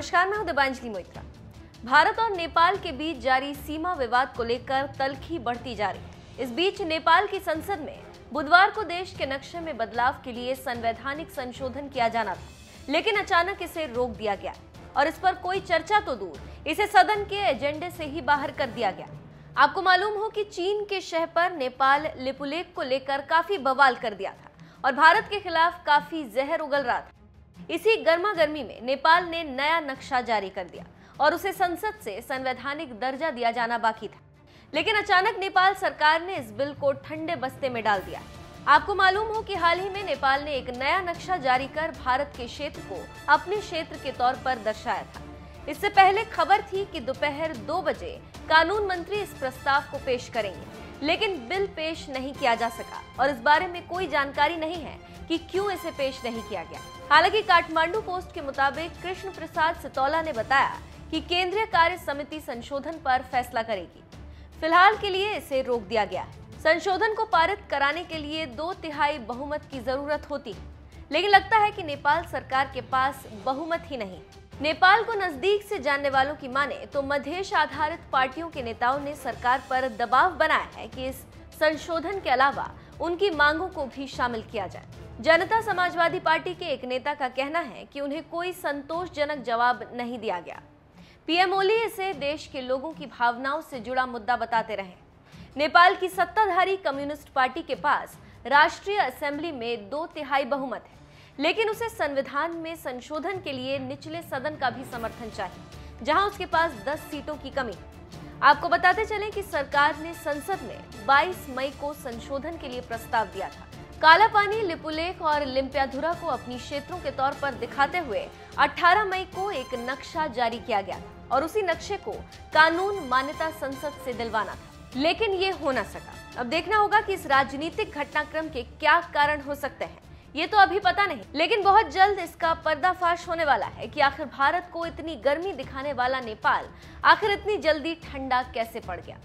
नमस्कार, मैं हूं दिबांजलि मोइत्रा। भारत और नेपाल के बीच जारी सीमा विवाद को लेकर तल्खी बढ़ती जा रही है। इस बीच नेपाल की संसद में बुधवार को देश के नक्शे में बदलाव के लिए संवैधानिक संशोधन किया जाना था, लेकिन अचानक इसे रोक दिया गया और इस पर कोई चर्चा तो दूर, इसे सदन के एजेंडे से ही बाहर कर दिया गया। आपको मालूम हो कि चीन के शह पर नेपाल लिपुलेख को लेकर काफी बवाल कर दिया था और भारत के खिलाफ काफी जहर उगल रहा था। इसी गर्मा गर्मी में नेपाल ने नया नक्शा जारी कर दिया और उसे संसद से संवैधानिक दर्जा दिया जाना बाकी था, लेकिन अचानक नेपाल सरकार ने इस बिल को ठंडे बस्ते में डाल दिया। आपको मालूम हो कि हाल ही में नेपाल ने एक नया नक्शा जारी कर भारत के क्षेत्र को अपने क्षेत्र के तौर पर दर्शाया था। इससे पहले खबर थी कि दोपहर 2 बजे कानून मंत्री इस प्रस्ताव को पेश करेंगे, लेकिन बिल पेश नहीं किया जा सका और इस बारे में कोई जानकारी नहीं है कि क्यों इसे पेश नहीं किया गया। हालांकि काठमांडू पोस्ट के मुताबिक कृष्ण प्रसाद सितौला ने बताया कि केंद्रीय कार्य समिति संशोधन पर फैसला करेगी। फिलहाल के लिए इसे रोक दिया गया है। संशोधन को पारित कराने के लिए 2/3 बहुमत की जरूरत होती है, लेकिन लगता है कि नेपाल सरकार के पास बहुमत ही नहीं। नेपाल को नजदीक से जानने वालों की माने तो मधेश आधारित पार्टियों के नेताओं ने सरकार पर दबाव बनाया है कि इस संशोधन के अलावा उनकी मांगों को भी शामिल किया जाए। जनता समाजवादी पार्टी के एक नेता का कहना है कि उन्हें कोई संतोषजनक जवाब नहीं दिया गया। पीएम ओली इसे देश के लोगों की भावनाओं से जुड़ा मुद्दा बताते रहे। नेपाल की सत्ताधारी कम्युनिस्ट पार्टी के पास राष्ट्रीय असेंबली में 2/3 बहुमत है, लेकिन उसे संविधान में संशोधन के लिए निचले सदन का भी समर्थन चाहिए, जहां उसके पास 10 सीटों की कमी है। आपको बताते चलें कि सरकार ने संसद में 22 मई को संशोधन के लिए प्रस्ताव दिया था। कालापानी, लिपुलेख और लिम्पियाधुरा को अपनी क्षेत्रों के तौर पर दिखाते हुए 18 मई को एक नक्शा जारी किया गया और उसी नक्शे को कानून मान्यता संसद से दिलवाना था, लेकिन ये हो न सका। अब देखना होगा कि इस राजनीतिक घटनाक्रम के क्या कारण हो सकते हैं, ये तो अभी पता नहीं, लेकिन बहुत जल्द इसका पर्दाफाश होने वाला है कि आखिर भारत को इतनी गर्मी दिखाने वाला नेपाल आखिर इतनी जल्दी ठंडा कैसे पड़ गया।